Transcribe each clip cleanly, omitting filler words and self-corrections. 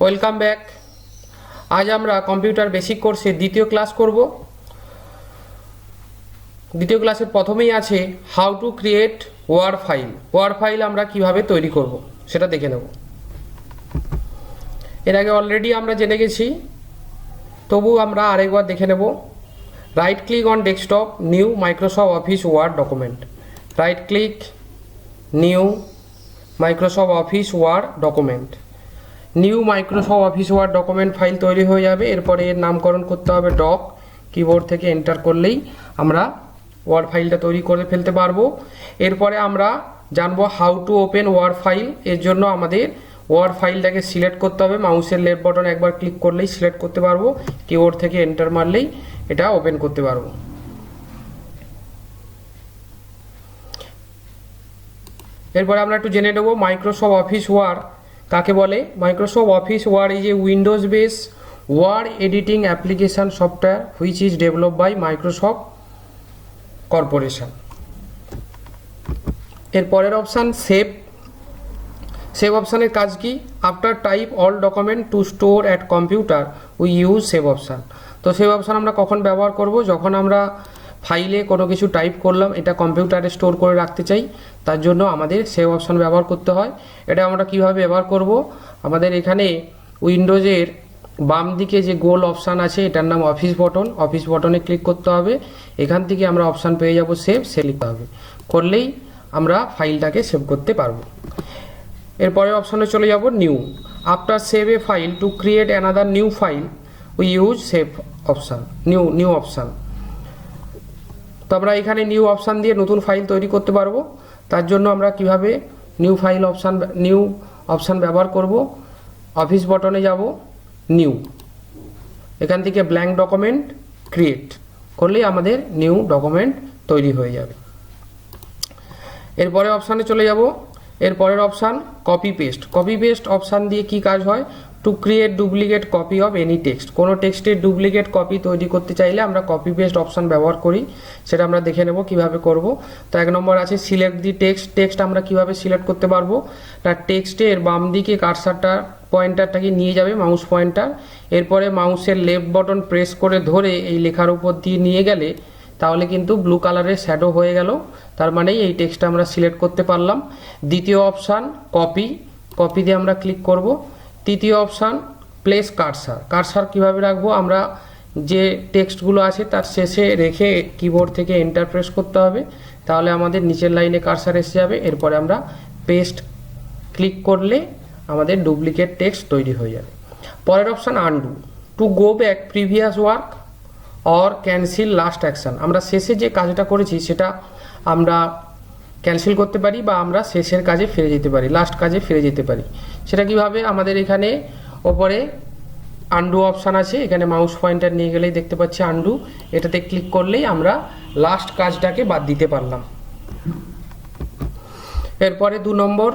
Welcome back. আজ আমরা computer basic কোর্সে দ্বিতীয় ক্লাস করব। দ্বিতীয় ক্লাসের প্রথমেই আছে how to create Word file. Word file আমরা কিভাবে তৈরি করব সেটা দেখে নেব। এর আগে অলরেডি আমরা জেনে গেছি, তবু আমরা আরেকবার দেখে নেব। Right click on desktop, new Microsoft Office Word document. Right click, new Microsoft Office Word document. New Microsoft Office Word document file তৈরি হয়ে যাবে। এরপরে এর নামকরণ করতে হবে ডক। কিবোর্ড থেকে এন্টার করলেই আমরা ওয়ার্ড ফাইলটা তৈরি করে ফেলতে পারবো। এরপরে আমরা জানবো how to open Word file. এর জন্য আমাদের ওয়ার্ড ফাইলটাকে সিলেক্ট করতে হবে। মাউসের লেফট বাটন একবার ক্লিক করলেই সিলেক্ট করতে পারবো। কিবোর্ড থেকে এন্টার মারলেই এটা ওপেন করতে পারবো। এরপরে আমরা একটু জেনে নেব মাইক্রোসফট অফিস ওয়ার্ড কাকে বলে। Microsoft Office Word is a Windows base word editing application software which is developed by Microsoft corporation. এর পরের অপশান সেভ। সেভ অপশানের কাজ কি? After type all document to store at computer we use save option. তো save option আমরা কখন ব্যবহার করব? যখন আমরা ফাইলে কোনো কিছু টাইপ করলাম, এটা কম্পিউটারে স্টোর করে রাখতে চাই, তার জন্য আমাদের সেভ অপশান ব্যবহার করতে হয়। এটা আমরা কিভাবে ব্যবহার করব? আমাদের এখানে উইন্ডোজের বাম দিকে যে গোল অপশান আছে, এটার নাম অফিস বটন। অফিস বটনে ক্লিক করতে হবে। এখান থেকে আমরা অপশান পেয়ে যাব সেভ। লিখতে হবে, করলেই আমরা ফাইলটাকে সেভ করতে পারবো। এরপরে অপশানে চলে যাব new. After save A file to create another new file we use save option. New option. তো আমরা এখানে নিউ অপশান দিয়ে নতুন ফাইল তৈরি করতে পারবো। তার জন্য আমরা কিভাবে নিউ অপশান ব্যবহার করব? অফিস বটনে যাব, নিউ, এখান থেকে ব্ল্যাঙ্ক ডকুমেন্ট ক্রিয়েট করলেই আমাদের নিউ ডকুমেন্ট তৈরি হয়ে যাবে। এরপরে অপশানে চলে যাব। এরপরের option copy paste. Copy paste option দিয়ে কি কাজ হয়? To create duplicate copy of any text. কোনো টেক্সটের ডুপ্লিকেট কপি তৈরি করতে চাইলে আমরা কপি পেস্ট অপশান ব্যবহার করি। সেটা আমরা দেখে নেব কিভাবে করব। তো এক নম্বর আছে সিলেক্ট দি টেক্সট। টেক্সট আমরা কিভাবে সিলেক্ট করতে পারবো? না, টেক্সটের বাম দিকে কার্সারটা পয়েন্টারটাকে নিয়ে যাবে, মাউস পয়েন্টার। এরপরে মাউসের লেফট বাটন প্রেস করে ধরে এই লেখার উপর দিয়ে নিয়ে গেলে তাহলে কিন্তু ব্লু কালারের শ্যাডো হয়ে গেল। তার মানে এই টেক্সটটা আমরা সিলেক্ট করতে পারলাম। দ্বিতীয় অপশান কপি। কপি দিয়ে আমরা ক্লিক করব। তৃতীয় অপশান প্লেস কার্সার। কার্সার কীভাবে রাখবো? আমরা যে টেক্সটগুলো আছে তার শেষে রেখে কিবোর্ড থেকে এন্টার প্রেস করতে হবে, তাহলে আমাদের নিচের লাইনে কার্সার এসে যাবে। এরপরে আমরা পেস্ট ক্লিক করলে আমাদের ডুপ্লিকেট টেক্সট তৈরি হয়ে যাবে। পরের option undo. To go back previous work or cancel last action. আমরা শেষে যে কাজটা করেছি সেটা আমরা ক্যান্সেল করতে পারি বা আমরা শেষের কাজে ফিরে যেতে পারি, লাস্ট কাজে ফিরে যেতে পারি। সেটা কিভাবে? আমাদের এখানে ওপরে আনডু অপশান আছে, এখানে মাউস পয়েন্টার নিয়ে গেলেই দেখতে পাচ্ছি আনডু। এটাতে ক্লিক করলেই আমরা লাস্ট কাজটাকে বাদ দিতে পারলাম। এরপরে 2 number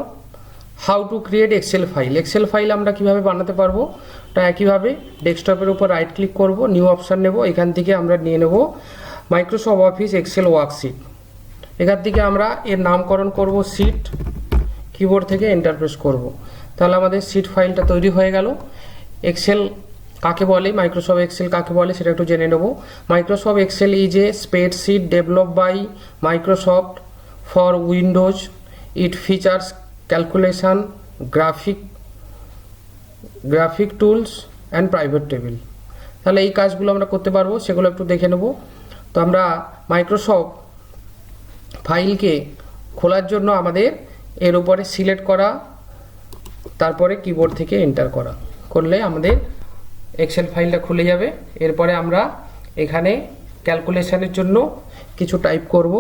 how to create excel file. Excel file আমরা কিভাবে বানাতে পারবো? তা একইভাবে ডেস্কটপের উপর রাইট ক্লিক করব, নিউ অপশান নেব। এখান থেকে আমরা নিয়ে নেব মাইক্রোসফট অফিস এক্সেল ওয়ার্কশিট। এখান থেকে আমরা এর নামকরণ করব শিট। কিবোর্ড থেকে এন্টার প্রেস করব, তাহলে আমাদের শিট ফাইলটা তৈরি হয়ে গেল। এক্সেল কাকে বলে, মাইক্রোসফট এক্সেল কাকে বলে সেটা একটু জেনে নেব। Microsoft Excel is a spreadsheet develop by Microsoft for Windows. It features calculation, graphic tools and private table. তাহলে এই কাজগুলো আমরা করতে পারবো, সেগুলো একটু দেখে নেব। তো আমরা মাইক্রোসফট ফাইলকে খোলার জন্য আমাদের এর উপরে সিলেক্ট করা, তারপরে কিবোর্ড থেকে এন্টার করা করলে আমাদের এক্সেল ফাইলটা খুলে যাবে। এরপরে আমরা এখানে ক্যালকুলেশনের জন্য কিছু টাইপ করব।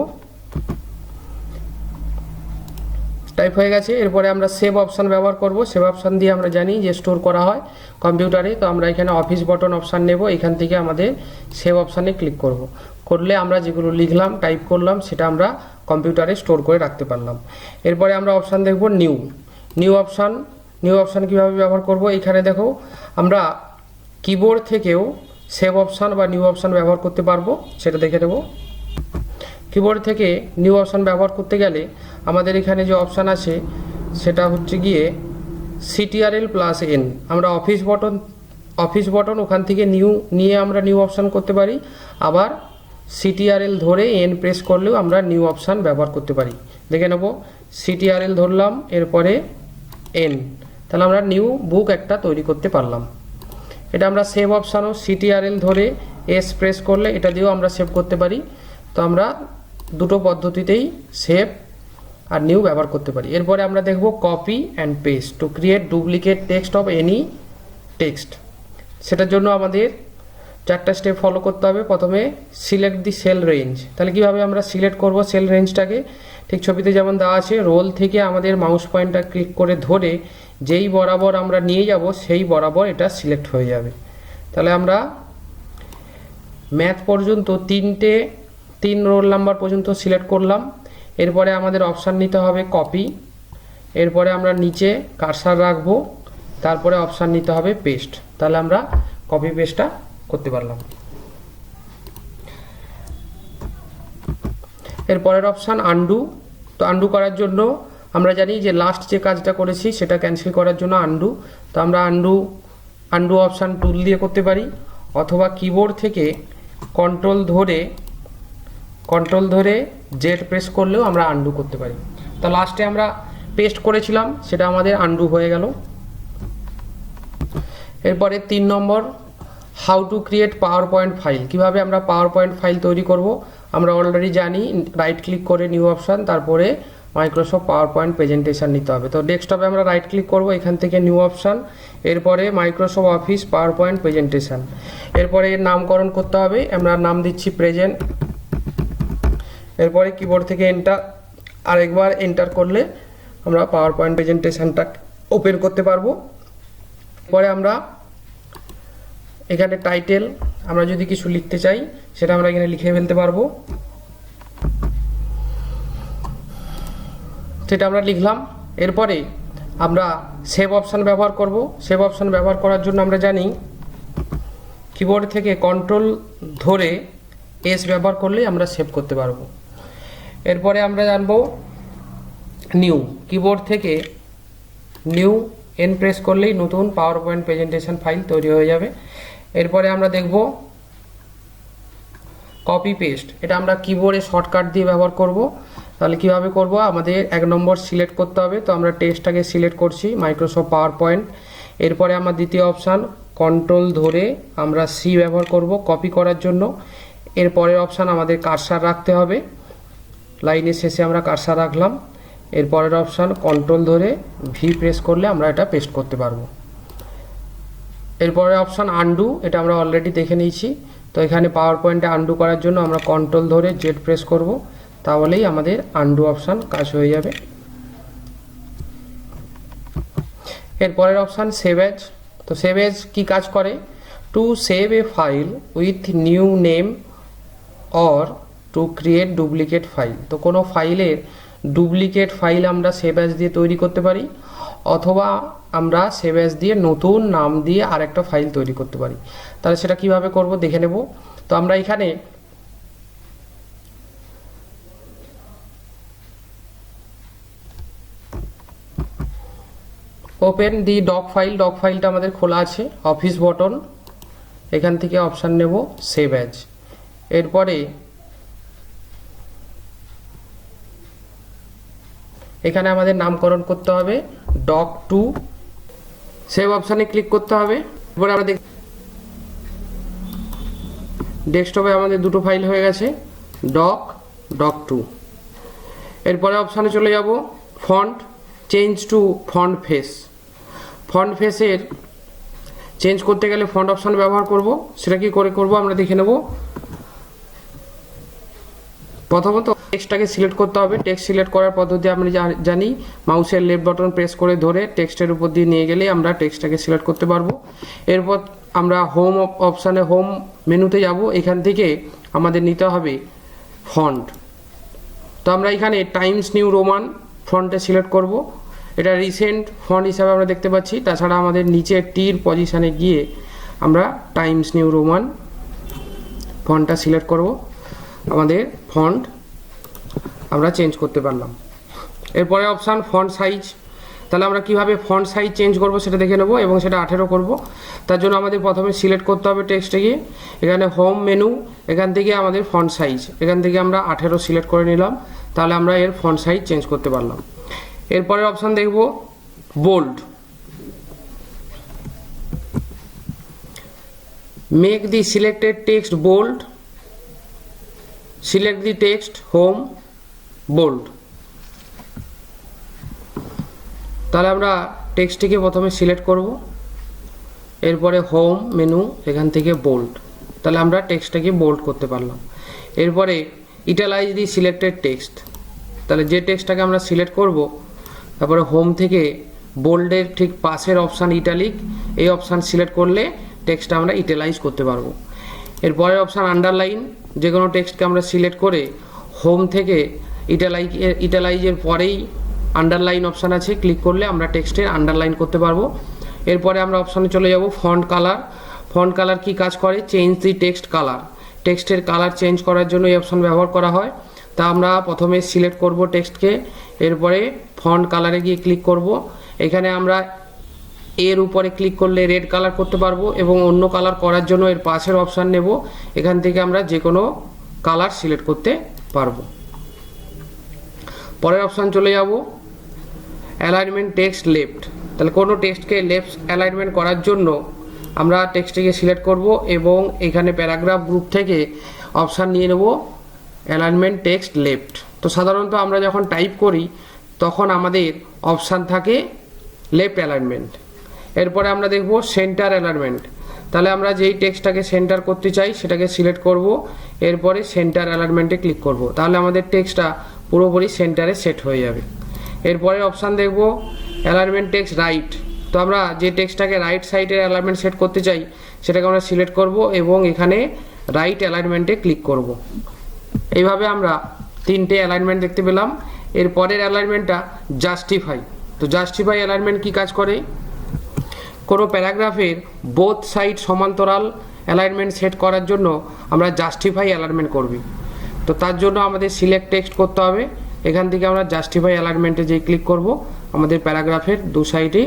টাইপ হয়ে গেছে। এরপরে আমরা সেভ অপশান ব্যবহার করব। সেভ অপশান দিয়ে আমরা জানি যে স্টোর করা হয় কম্পিউটারে। তো আমরা এখানে অফিস বটন অপশান নেব, এখান থেকে আমাদের সেভ অপশানে ক্লিক করব। করলে আমরা যেগুলো লিখলাম, টাইপ করলাম, সেটা আমরা কম্পিউটারে স্টোর করে রাখতে পারলাম। এরপরে আমরা অপশান দেখব নিউ অপশান কীভাবে ব্যবহার করব? এখানে দেখো আমরা কিবোর্ড থেকেও সেভ অপশান বা নিউ অপশান ব্যবহার করতে পারবো, সেটা দেখে নেব। কিবোর্ড থেকে নিউ অপশান ব্যবহার করতে গেলে আমাদের এখানে যে অপশান আছে সেটা হচ্ছে গিয়ে CTRL প্লাস এন, আমরা অফিস বটন ওখান থেকে নিয়ে আমরা নিউ অপশান করতে পারি, আবার CTRL ধরে এন প্রেস করলেও আমরা নিউ অপশান ব্যবহার করতে পারি। দেখে নেব, CTRL ধরলাম, এরপরে এন, তাহলে আমরা নিউ বুক একটা তৈরি করতে পারলাম। এটা আমরা সেভ অপশানও CTRL ধরে এস প্রেস করলে এটা দিয়েও আমরা সেভ করতে পারি। তো আমরা দুটো পদ্ধতিতেই সেভ আর নিউ ব্যবহার করতে পারি। এরপরে আমরা দেখব copy and paste to create duplicate text of any text. সেটার জন্য আমাদের 4টা স্টেপ ফলো করতে হবে। প্রথমে সিলেক্ট দি সেল রেঞ্জ, তাহলে কীভাবে আমরা সিলেক্ট করব সেল রেঞ্জটাকে, ঠিক ছবিতে যেমন দেওয়া আছে, রোল থেকে আমাদের মাউস পয়েন্টটা ক্লিক করে ধরে যেই বরাবর আমরা নিয়ে যাব সেই বরাবর এটা সিলেক্ট হয়ে যাবে। তাহলে আমরা ম্যাথ পর্যন্ত 3 রোল নাম্বার পর্যন্ত সিলেক্ট করলাম। এরপরে আমাদের অপশান নিতে হবে কপি, এরপরে আমরা নিচে কার্সার রাখবো, তারপরে অপশান নিতে হবে পেস্ট, তাহলে আমরা কপি পেস্টটা করতে পারলাম। এরপরের অপশান আনডু। তো আনডু করার জন্য আমরা জানি যে লাস্ট যে কাজটা করেছি সেটা ক্যান্সেল করার জন্য আনডু। তো আমরা আনডু অপশান টুল দিয়ে করতে পারি, অথবা কিবোর্ড থেকে কন্ট্রোল ধরে জেড প্রেস করলেও আমরা আনডু করতে পারি। তো লাস্টে আমরা পেস্ট করেছিলাম সেটা আমাদের আনডু হয়ে গেল। এরপরে 3 number, how to create PowerPoint file. কীভাবে আমরা পাওয়ার পয়েন্ট ফাইল তৈরি করব আমরা অলরেডি জানি। রাইট ক্লিক করে নিউ অপশান, তারপরে মাইক্রোসফট পাওয়ার পয়েন্ট প্রেজেন্টেশন নিতে হবে। তো ডেস্কটপে আমরা রাইট ক্লিক করব, এখান থেকে নিউ অপশান, এরপরে Microsoft office power point presentation. এরপরে এর নামকরণ করতে হবে, আমরা নাম দিচ্ছি প্রেজেন্ট। এরপরে কিবোর্ড থেকে আরেকবার এন্টার করলে আমরা পাওয়ার পয়েন্ট প্রেজেন্টেশনটা ওপেন করতে পারবো। পরে আমরা এখানে টাইটেল, আমরা যদি কিছু লিখতে চাই সেটা আমরা এখানে লিখে ফেলতে পারবো, সেটা আমরা লিখলাম। এরপরে আমরা সেভ অপশান ব্যবহার করব। সেভ অপশান ব্যবহার করার জন্য আমরা জানি কিবোর্ড থেকে কন্ট্রোল ধরে এস ব্যবহার করলেই আমরা সেভ করতে পারবো। এরপরে আমরা জানবো নিউ, কিবোর্ড থেকে নিউ এন প্রেস করলেই নতুন পাওয়ার পয়েন্ট প্রেজেন্টেশন ফাইল তৈরি হয়ে যাবে। এরপরে আমরা দেখব কপি পেস্ট, এটা আমরা কিবোর্ডে শর্টকাট দিয়ে ব্যবহার করব। তাহলে কিভাবে করব, আমাদের 1 নম্বর সিলেক্ট করতে হবে। তো আমরা টেক্সটটাকে সিলেক্ট করছি, মাইক্রোসফট পাওয়ার পয়েন্ট। এরপরে আমার দ্বিতীয় অপশান কন্ট্রোল ধরে আমরা সি ব্যবহার করব কপি করার জন্য। এরপরের অপশান আমাদের কার্সার রাখতে হবে, লাইনের শেষে আমরা কার্সার রাখলাম। এরপরের অপশান কন্ট্রোল ধরে ভি প্রেস করলে আমরা এটা পেস্ট করতে পারবো। এরপরের অপশান আনডু, এটা আমরা অলরেডি দেখে নিয়েছি। তো এখানে পাওয়ার পয়েন্টে আনডু করার জন্য আমরা কন্ট্রোল ধরে জেড প্রেস করব, তাহলেই আমাদের আনডু অপশান কাজ হয়ে যাবে। এরপরের অপশান সেভ এজ। তো সেভ এজ কী কাজ করে, to save A file with new name or two create duplicate file. তো কোনো ফাইলের ডুপ্লিকেট ফাইল আমরা সেভ এজ দিয়ে তৈরি করতে পারি, অথবা আমরা সেভ এজ দিয়ে নতুন নাম দিয়ে আরেকটা ফাইল তৈরি করতে পারি। তাহলে সেটা কিভাবে করব দেখে নেব। তো আমরা এখানে ওপেন দি ডক ফাইলটা আমাদের খোলা আছে, অফিস বটন, এখান থেকে অপশান নেব সেভ এজ। এরপরে এখানে আমাদের নামকরণ করতে হবে doc2, সেভ অপশানে ক্লিক করতে হবে। এরপরে আমরা ডেস্কটপে আমাদের দুটো ফাইল হয়ে গেছে, doc2। এরপরে অপশানে চলে যাব font, change to font face. Font ফেসের চেঞ্জ করতে গেলে ফন্ট অপশান ব্যবহার করব। সেটা কি করে করব আমরা দেখে নেব। প্রথমত টেক্সটটাকে সিলেক্ট করতে হবে। টেক্সট সিলেক্ট করার পদ্ধতি আমরা জানি, মাউসের লেফট বাটন প্রেস করে ধরে টেক্সটের উপর দিয়ে নিয়ে গেলেই আমরা টেক্সটটাকে সিলেক্ট করতে পারবো। এরপর আমরা হোম অপশানে হোম মেনুতে যাব, এখান থেকে আমাদের নিতে হবে ফন্ট। তো আমরা এখানে টাইমস নিউ রোমান ফন্টে সিলেক্ট করব, এটা রিসেন্ট ফন্ট হিসাবে আমরা দেখতে পাচ্ছি। তাছাড়া আমাদের নিচে টির পজিশানে গিয়ে আমরা টাইমস নিউ রোমান ফন্টটা সিলেক্ট করব, আমাদের ফন্ট আমরা চেঞ্জ করতে পারলাম। এরপরে অপশান ফন্ট সাইজ, তাহলে আমরা কিভাবে ফন্ট সাইজ চেঞ্জ করব সেটা দেখে নেব এবং সেটা 18 করব। তার জন্য আমাদের প্রথমে সিলেক্ট করতে হবে টেক্সটে গিয়ে, এখানে হোম মেনু, এখান থেকে আমাদের ফন্ট সাইজ, এখান থেকে আমরা 18 সিলেক্ট করে নিলাম। তাহলে আমরা এর ফন্ট সাইজ চেঞ্জ করতে পারলাম। এরপরের অপশান দেখব bold. Make the selected text bold, select the text home bold. তাহলে আমরা টেক্সটটিকে প্রথমে সিলেক্ট করব, এরপরে হোম মেনু, এখান থেকে বোল্ড। তাহলে আমরা টেক্সটটাকে বোল্ড করতে পারলাম। এরপরে ইটালাইজ দি সিলেক্টেড টেক্সট, তাহলে যে টেক্সটটাকে আমরা সিলেক্ট করব, তারপরে হোম থেকে বোল্ডের ঠিক পাশের অপশান ইটালিক, এই অপশান সিলেক্ট করলে টেক্সটটা আমরা ইটালাইজ করতে পারবো। এরপরের অপশান আন্ডারলাইন, যে কোনো টেক্সটকে আমরা সিলেক্ট করে হোম থেকে ইটালাইজের পরেই আন্ডারলাইন অপশান আছে, ক্লিক করলে আমরা টেক্সটের আন্ডারলাইন করতে পারবো। এরপরে আমরা অপশানে চলে যাব ফন্ট কালার। ফন্ট কালার কি কাজ করে? চেঞ্জ দি টেক্সট কালার, টেক্সটের কালার চেঞ্জ করার জন্য এই অপশান ব্যবহার করা হয়। তা আমরা প্রথমে সিলেক্ট করব টেক্সটকে, এরপরে ফন্ট কালারে গিয়ে ক্লিক করব। এখানে আমরা এর উপরে ক্লিক করলে রেড কালার করতে পারবো এবং অন্য কালার করার জন্য এর পাশের অপশান নেব, এখান থেকে আমরা যে কোনো কালার সিলেক্ট করতে পারবো। পরের অপশান চলে যাব অ্যালাইনমেন্ট টেক্সট লেফট। তাহলে কোনো টেক্সটকে লেফট অ্যালাইনমেন্ট করার জন্য আমরা টেক্সটটিকে সিলেক্ট করব এবং এখানে প্যারাগ্রাফ গ্রুপ থেকে অপশান নিয়ে নেব অ্যালাইনমেন্ট টেক্সট লেফট। তো সাধারণত আমরা যখন টাইপ করি তখন আমাদের অপশান থাকে লেফট অ্যালাইনমেন্ট। এরপরে আমরা দেখব সেন্টার অ্যালাইনমেন্ট। তাহলে আমরা যেই টেক্সটটাকে সেন্টার করতে চাই সেটাকে সিলেক্ট করব, এরপরে সেন্টার অ্যালাইনমেন্টে ক্লিক করব। তাহলে আমাদের টেক্সটটা পুরোপুরি সেন্টারে সেট হয়ে যাবে। এরপরে অপশান দেখব অ্যালাইনমেন্ট টেক্সট রাইট। তো আমরা যে টেক্সটটাকে রাইট সাইডের অ্যালাইনমেন্ট সেট করতে চাই সেটাকে আমরা সিলেক্ট করব এবং এখানে রাইট অ্যালাইনমেন্টে ক্লিক করব। এইভাবে আমরা তিনটে অ্যালাইনমেন্ট দেখতে পেলাম। এরপরের অ্যালাইনমেন্টটা জাস্টিফাই। তো জাস্টিফাই অ্যালাইনমেন্ট কি কাজ করে? কোনো প্যারাগ্রাফের বোথ সাইড সমান্তরাল অ্যালাইনমেন্ট সেট করার জন্য আমরা জাস্টিফাই অ্যালাইনমেন্ট করব। তো তার জন্য আমাদের সিলেক্ট টেক্সট করতে হবে, এখান থেকে আমরা জাস্টিফাই অ্যালাইনমেন্টে যেই ক্লিক করব আমাদের প্যারাগ্রাফের দু সাইডেই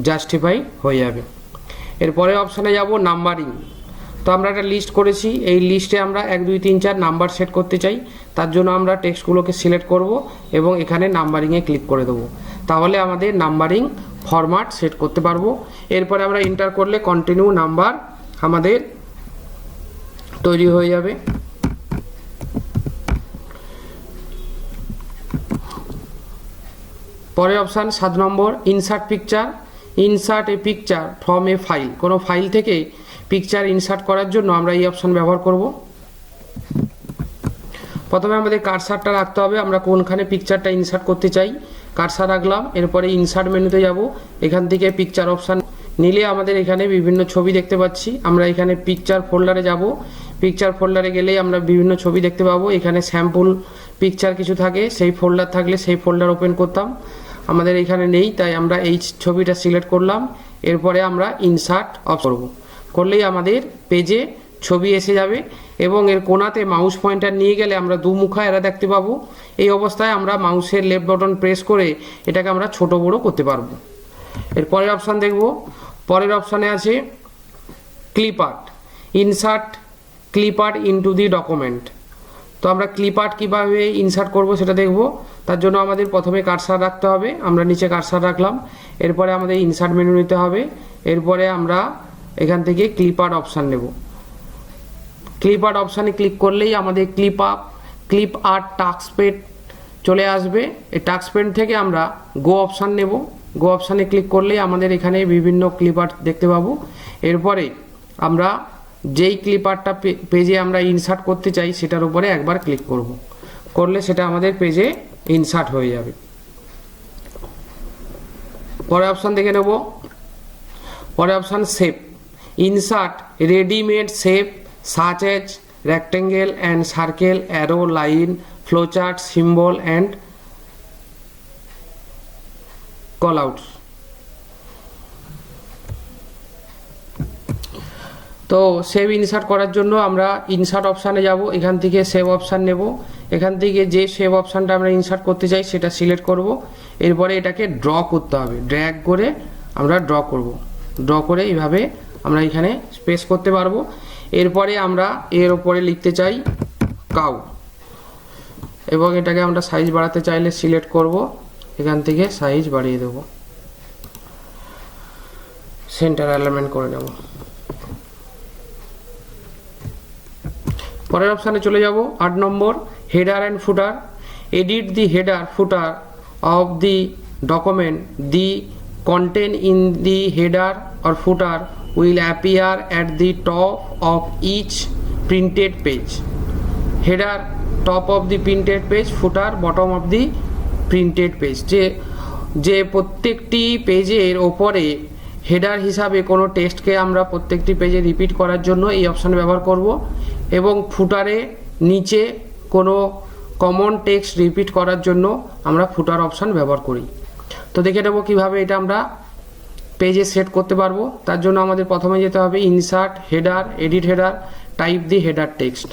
জাস্টিফাই হয়ে যাবে। এরপরে অপশানে যাব নাম্বারিং। তো আমরা একটা লিস্ট করেছি, এই লিস্টে আমরা 1 2 3 4 নাম্বার সেট করতে চাই। তার জন্য আমরা টেক্সটগুলোকে সিলেক্ট করব এবং এখানে নাম্বারিংয়ে ক্লিক করে দেবো। তাহলে আমাদের নাম্বারিং ফরম্যাট সেট করতে পারবো। এরপরে আমরা এন্টার করলে কন্টিনিউ নাম্বার আমাদের তৈরি হয়ে যাবে। পরের option 7 number insert picture. Insert a picture from a file. কোনো ফাইল থেকে পিকচার ইনসার্ট করার জন্য আমরা এই অপশান ব্যবহার করব। প্রথমে আমাদের কার্সারটা রাখতে হবে, আমরা কোনখানে পিকচারটা ইনসার্ট করতে চাই। কার্সার রাখলাম, এরপরে ইনসার্ট মেনুতে যাব, এখান থেকে পিকচার অপশান নিলে আমাদের এখানে বিভিন্ন ছবি দেখতে পাচ্ছি। আমরা এখানে পিকচার ফোল্ডারে যাব, পিকচার ফোল্ডারে গেলেই আমরা বিভিন্ন ছবি দেখতে পাবো। এখানে স্যাম্পল পিকচার কিছু থাকে, সেই ফোল্ডার থাকলে সেই ফোল্ডার ওপেন করতাম, আমাদের এখানে নেই, তাই আমরা এই ছবিটা সিলেক্ট করলাম। এরপরে আমরা ইনসার্ট অফ করব, করলেই আমাদের পেজে ছবি এসে যাবে এবং এর কোণাতে মাউস পয়েন্টার নিয়ে গেলে আমরা দুমুখা এরা দেখতে পাবো। এই অবস্থায় আমরা মাউসের লেফট বাটন প্রেস করে এটাকে আমরা ছোট বড় করতে পারবো। এর পরের অপশান দেখব। পরের অপশানে আছে clip art. Insert clip art into দি ডকুমেন্ট। তো আমরা ক্লিপ আর্ট কীভাবে ইনসার্ট করব সেটা দেখব। তার জন্য আমাদের প্রথমে কার্সার রাখতে হবে, আমরা নিচে কার্সার রাখলাম। এরপরে আমাদের ইনসার্ট মেনু নিতে হবে, এরপরে আমরা এখান থেকে ক্লিপ আর্ট অপশান নেব। ক্লিপ আর্ট অপশানে ক্লিক করলেই আমাদের ক্লিপ আর্ট টাস্কপ্যাড চলে আসবে। এই টাস্কপ্যাড থেকে আমরা গো অপশান নেব, গো অপশানে ক্লিক করলেই আমাদের এখানে বিভিন্ন ক্লিপ আর্ট দেখতে পাবো। এরপরে আমরা যেই ক্লিপ আর্টটা পেজে আমরা ইনসার্ট করতে চাই সেটার উপরে একবার ক্লিক করব, করলে সেটা আমাদের পেজে ইনসার্ট হয়ে যাবে। পরে অপশান দেখে নেব। পরে option shape. Insert readymade shape such as rectangle and circle, arrow, line, flowchart, symbol and callouts. তো সেভ ইনসার্ট করার জন্য আমরা ইনসার্ট অপশানে যাব, এখান থেকে সেভ অপশান নেব। এখান থেকে যে শেপ অপশানটা আমরা ইনসার্ট করতে চাই সেটা সিলেক্ট করব। এরপরে এটাকে ড্র করতে হবে, ড্র্যাগ করে আমরা ড্র করব। ড্র করে এইভাবে আমরা এখানে স্পেস করতে পারবো। এরপরে আমরা এর উপরে লিখতে চাই কাউ, এবং এটাকে আমরা সাইজ বাড়াতে চাইলে সিলেক্ট করব, এখান থেকে সাইজ বাড়িয়ে দেব, সেন্টার অ্যালাইনমেন্ট করে নেব। পরের অপশানে চলে যাব 8 number, header and footer. Edit the header footer of the document. The content in the header or footer will appear at the top of each printed page. Header top of the printed page, footer bottom of the printed page. যে প্রত্যেকটি পেজের ওপরে header হিসাবে কোনো টেক্সটকে আমরা প্রত্যেকটি পেজে repeat করার জন্য এই অপশান ব্যবহার করব, এবং ফুটারে নিচে কোনো কমন টেক্সট রিপিট করার জন্য আমরা ফুটার অপশান ব্যবহার করি। তো দেখে নেব কীভাবে এটা আমরা পেজে সেট করতে পারবো। তার জন্য আমাদের প্রথমে যেতে হবে insert header, edit header, type the header text.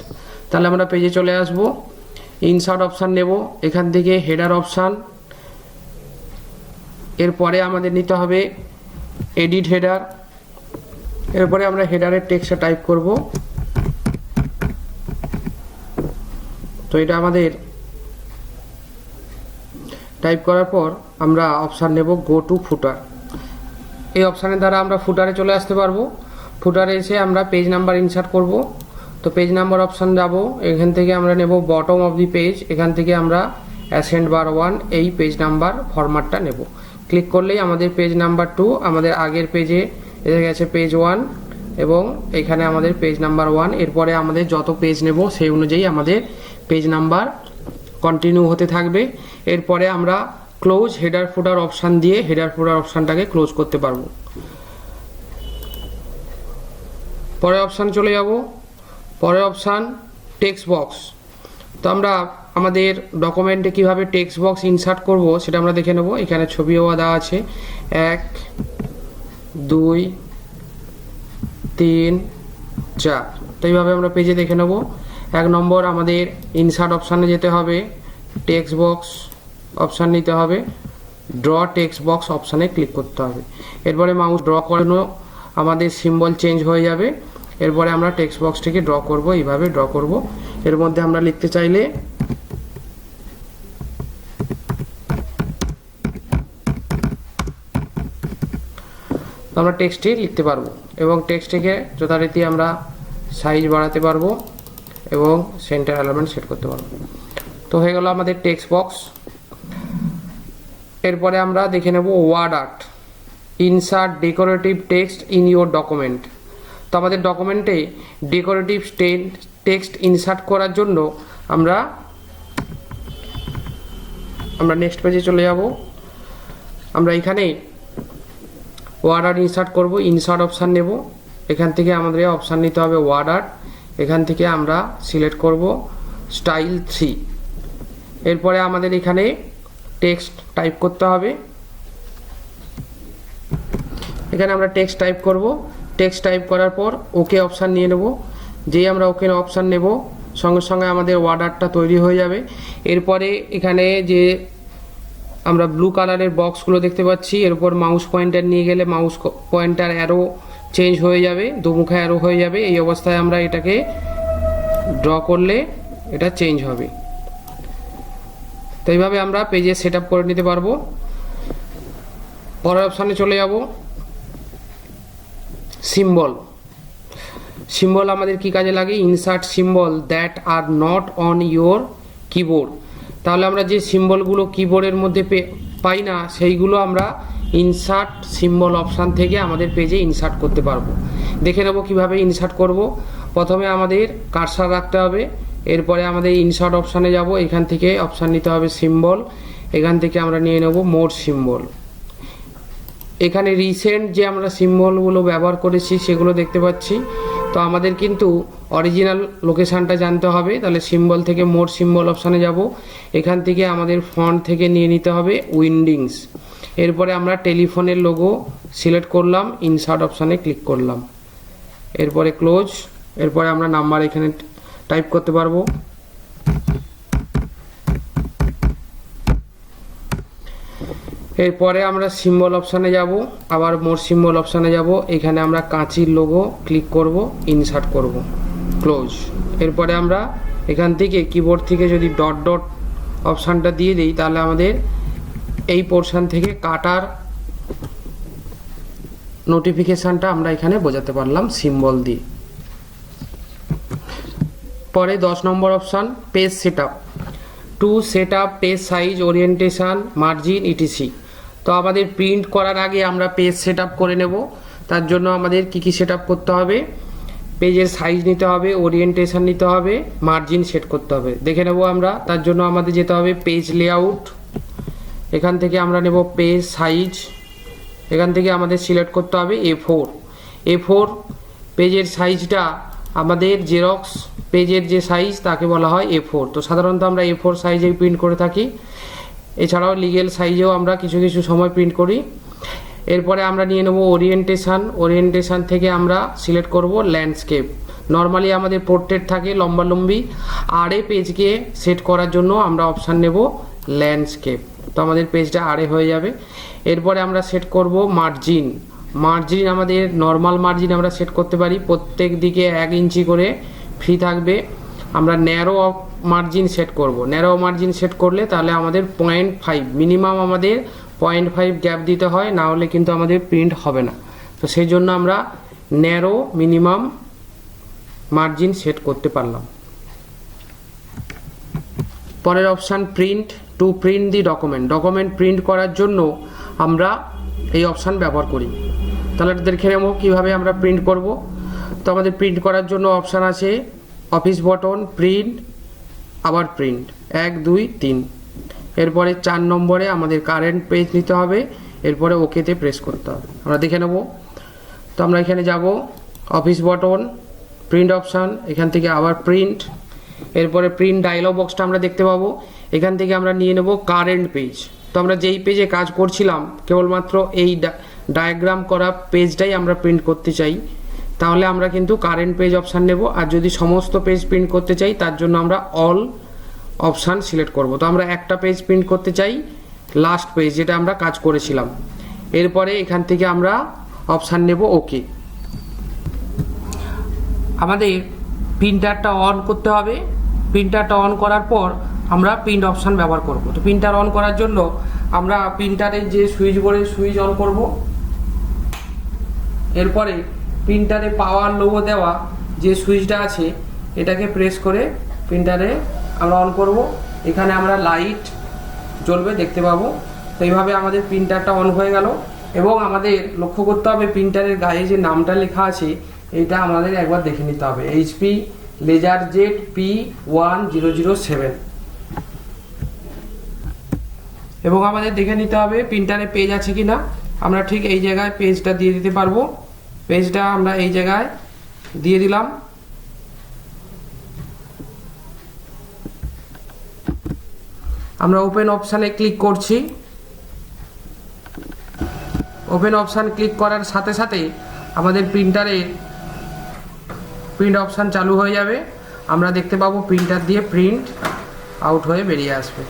তাহলে আমরা পেজে চলে আসব, ইনসার্ট অপশান নেব, এখান থেকে হেডার অপশান, এরপরে আমাদের নিতে হবে এডিট হেডার। এরপরে আমরা হেডারের টেক্সটটা টাইপ করব। তো এটা আমাদের টাইপ করার পর আমরা অপশান নেব গো টু ফুটার। এই অপশানের দ্বারা আমরা ফুটারে চলে আসতে পারবো। ফুটারে এসে আমরা পেজ নাম্বার ইনসার্ট করব। তো পেজ নাম্বার অপশান যাব, এখান থেকে আমরা নেব বটম অফ দি পেজ, এখান থেকে আমরা অ্যাসেন্ড বার 1 এই পেজ নাম্বার ফরম্যাটটা নেব। ক্লিক করলেই আমাদের পেজ নাম্বার 2 আমাদের আগের পেজে এসে গেছে পেজ 1, এবং এখানে আমাদের পেজ নাম্বার 1। এরপরে আমাদের যত পেজ নেব সেই অনুযায়ী আমাদের পেজ নাম্বার কন্টিনিউ হতে থাকবে। এরপরে আমরা ক্লোজ হেডার ফুটার অপশান দিয়ে হেডার ফুটার অপশানটাকে ক্লোজ করতে পারবো। পরের অপশান চলে যাব, পরের অপশান টেক্সট বক্স। তো আমরা আমাদের ডকুমেন্টে কিভাবে টেক্সট বক্স ইনসার্ট করব সেটা আমরা দেখে নেব। এখানে ছবিও দেওয়া আছে, 1 2 3 4। তো এইভাবে আমরা পেজে দেখে নেব। 1 নম্বর আমাদের ইনসার্ট অপশানে যেতে হবে, টেক্সট বক্স অপশান নিতে হবে, ড্র টেক্সট বক্স অপশানে ক্লিক করতে হবে। এরপরে মাউস ড্র করানো আমাদের সিম্বল চেঞ্জ হয়ে যাবে। এরপরে আমরা টেক্সট বক্সটিকে ড্র করব, এইভাবে ড্র করব। এর মধ্যে আমরা লিখতে চাইলে আমরা টেক্সটটি লিখতে পারবো, এবং টেক্সটটিকে যথারীতি আমরা সাইজ বাড়াতে পারবো এবং সেন্টার অ্যালাইনমেন্ট সেট করতে পারবো। তো হয়ে গেল আমাদের টেক্সট বক্স। এরপরে আমরা দেখে নেব WordArt. Insert decorative text in your document. তো আমাদের ডকুমেন্টে ডেকোরেটিভ টেক্সট ইনসার্ট করার জন্য আমরা নেক্সট পেজে চলে যাব। আমরা এখানে ওয়ার্ড আর্ট ইনসার্ট করব, ইনসার্ট অপশান নেব, এখান থেকে আমাদের অপশান নিতে হবে ওয়ার্ড আর্ট। এখান থেকে আমরা সিলেক্ট করব স্টাইল 3। এরপরে আমাদের এখানে টেক্সট টাইপ করতে হবে, এখানে আমরা টেক্সট টাইপ করব। টেক্সট টাইপ করার পর ওকে অপশান নিয়ে নেব। যেই আমরা ওকে অপশান নেব সঙ্গে সঙ্গে আমাদের ওয়ার্ড আর্টটা তৈরি হয়ে যাবে। এরপরে এখানে যে আমরা ব্লু কালারের বক্সগুলো দেখতে পাচ্ছি, এর উপর মাউস পয়েন্টার নিয়ে গেলে মাউস পয়েন্টার অ্যারো চেঞ্জ হয়ে যাবে, দুমুখা অ্যারো হয়ে যাবে। এই অবস্থায় আমরা এটাকে ড্র করলে এটা চেঞ্জ হবে। তো এইভাবে আমরা পেজে সেট আপ করে নিতে পারবো। পরের অপশানে চলে যাব, সিম্বল। সিম্বল আমাদের কি কাজে লাগে? Insert symbol that are not on your keyboard. তাহলে আমরা যে সিম্বলগুলো কিবোর্ডের মধ্যে পাই না সেইগুলো আমরা ইনসার্ট সিম্বল অপশান থেকে আমাদের পেজে ইনসার্ট করতে পারবো। দেখে নেব কিভাবে ইনসার্ট করব। প্রথমে আমাদের কার্সার রাখতে হবে, এরপরে আমাদের ইনসার্ট অপশানে যাব, এখান থেকে অপশান নিতে হবে সিম্বল, এখান থেকে আমরা নিয়ে নেব মোর সিম্বল। এখানে রিসেন্ট যে আমরা সিম্বলগুলো ব্যবহার করেছি সেগুলো দেখতে পাচ্ছি। তো আমাদের কিন্তু অরিজিনাল লোকেশানটা জানতে হবে, তাহলে সিম্বল থেকে মোর সিম্বল অপশানে যাব, এখান থেকে আমাদের ফন্ট থেকে নিয়ে নিতে হবে উইন্ডিংস। এরপরে আমরা টেলিফোনের লোগো সিলেক্ট করলাম, ইনসার্ট অপশানে ক্লিক করলাম, এরপরে ক্লোজ। এরপরে আমরা নাম্বার এখানে টাইপ করতে পারবো। এরপরে আমরা সিম্বল অপশানে যাব, আবার মোর সিম্বল অপশানে যাব, এখানে আমরা কাঁচির লোগো ক্লিক করব, ইনসার্ট করব, ক্লোজ। এরপরে আমরা এখান থেকে কিবোর্ড থেকে যদি ডট ডট অপশানটা দিয়ে দিই তাহলে আমাদের এই পোর্শন থেকে কাটার নোটিফিকেশানটা আমরা এখানে বোঝাতে পারলাম সিম্বল দিয়ে। পরে 10 number option page setup, to set up page size, orientation, margin, etc. তো আমাদের প্রিন্ট করার আগে আমরা পেজ সেট আপ করে নেব। তার জন্য আমাদের কি সেট আপ করতে হবে, পেজের সাইজ নিতে হবে, ওরিয়েন্টেশন নিতে হবে, মার্জিন সেট করতে হবে। দেখে নেব আমরা। তার জন্য আমাদের যেতে হবে পেজ লেআউট, এখান থেকে আমরা নেব পেজ সাইজ, এখান থেকে আমাদের সিলেক্ট করতে হবে A4 পেজের সাইজটা আমাদের জেরক্স পেজের যে সাইজ তাকে বলা হয় A4। তো সাধারণত আমরা A4 সাইজেই প্রিন্ট করে থাকি, এছাড়াও লিগেল সাইজেও আমরা কিছু কিছু সময় প্রিন্ট করি। এরপরে আমরা নিয়ে নেব ওরিয়েন্টেশন থেকে আমরা সিলেক্ট করব ল্যান্ডস্কেপ। নর্মালি আমাদের পোর্ট্রেট থাকে লম্বালম্বি, আড়ে পেজকে সেট করার জন্য আমরা অপশান নেব ল্যান্ডস্কেপ। তো আমাদের পেজটা আড়ে হয়ে যাবে। এরপরে আমরা সেট করব মার্জিন। আমাদের নর্মাল মার্জিন আমরা সেট করতে পারি, প্রত্যেক দিকে 1 ইঞ্চি করে ফ্রি থাকবে। আমরা ন্যারো মার্জিন সেট করব। ন্যারো মার্জিন সেট করলে তাহলে আমাদের 0.5 মিনিমাম আমাদের 0.5 গ্যাপ দিতে হয়, না হলে কিন্তু আমাদের প্রিন্ট হবে না। তো সেই জন্য আমরা ন্যারো মিনিমাম মার্জিন সেট করতে পারলাম। পরের অপশান প্রিন্ট, টু প্রিন্ট দি ডকুমেন্ট প্রিন্ট করার জন্য আমরা এই অপশান ব্যবহার করি। তাহলে দেখে নেব কীভাবে আমরা প্রিন্ট করব। তো আমাদের প্রিন্ট করার জন্য অপশান আছে অফিস বটন, প্রিন্ট, আবার প্রিন্ট 1 2 3। এরপরে 4 নম্বরে আমাদের কারেন্ট পেজ নিতে হবে, এরপরে ওকেতে প্রেস করতে হবে। আমরা দেখে নেব। তো আমরা এখানে যাব অফিস বটন, প্রিন্ট অপশান, এখান থেকে আবার প্রিন্ট, এরপরে প্রিন্ট ডায়লগ বক্সটা আমরা দেখতে পাবো। এখান থেকে আমরা নিয়ে নেব কারেন্ট পেজ। তো আমরা যেই পেজে কাজ করছিলাম কেবলমাত্র এই ডায়াগ্রাম করা পেজটাই আমরা প্রিন্ট করতে চাই, তাহলে আমরা কিন্তু কারেন্ট পেজ অপশান নেব। আর যদি সমস্ত পেজ প্রিন্ট করতে চাই তার জন্য আমরা অল অপশান সিলেক্ট করব। তো আমরা একটা পেজ প্রিন্ট করতে চাই, লাস্ট পেজ যেটা আমরা কাজ করেছিলাম। এরপরে এখান থেকে আমরা অপশান নেব ওকে। আমাদের প্রিন্টারটা অন করতে হবে। প্রিন্টারটা অন করার পর আমরা প্রিন্ট অপশান ব্যবহার করব। তো প্রিন্টার অন করার জন্য আমরা প্রিন্টারের যে সুইচ বোর্ডে সুইচ অন করব। এরপরে প্রিন্টারে পাওয়ার লোগো দেওয়া যে সুইচটা আছে এটাকে প্রেস করে প্রিন্টারে আমরা অন করব। এখানে আমরা লাইট জ্বলবে দেখতে পাবো। তো এইভাবে আমাদের প্রিন্টারটা অন হয়ে গেল। এবং আমাদের লক্ষ্য করতে হবে প্রিন্টারের গায়ে যে নামটা লেখা আছে এটা আমাদের একবার দেখে নিতে হবে, HP LaserJet P1007। এবং আমাদের দেখে নিতে হবে প্রিন্টারে পেজ আছে কিনা। আমরা ঠিক এই জায়গায় পেজটা দিয়ে দিতে পারবো। পেজটা আমরা এই জায়গায় দিয়ে দিলাম। আমরা ওপেন অপশানে ক্লিক করছি। ওপেন অপশান ক্লিক করার সাথে সাথে আমাদের প্রিন্টারে প্রিন্ট অপশান চালু হয়ে যাবে। আমরা দেখতে পাবো প্রিন্টার দিয়ে প্রিন্ট আউট হয়ে বেরিয়ে আসবে।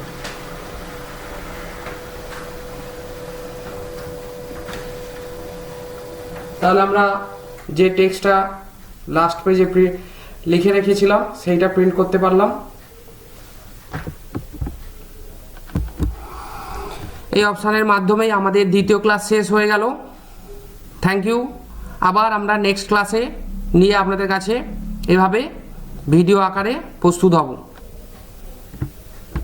তাহলে আমরা যে টেক্সটটা লাস্ট পেজে লিখে রেখেছিলাম সেইটা প্রিন্ট করতে পারলাম। এই অপশানের মাধ্যমেই আমাদের দ্বিতীয় ক্লাস শেষ হয়ে গেল। Thank you. আবার আমরা নেক্সট ক্লাসে নিয়ে আপনাদের কাছে এভাবে ভিডিও আকারে প্রস্তুত হব।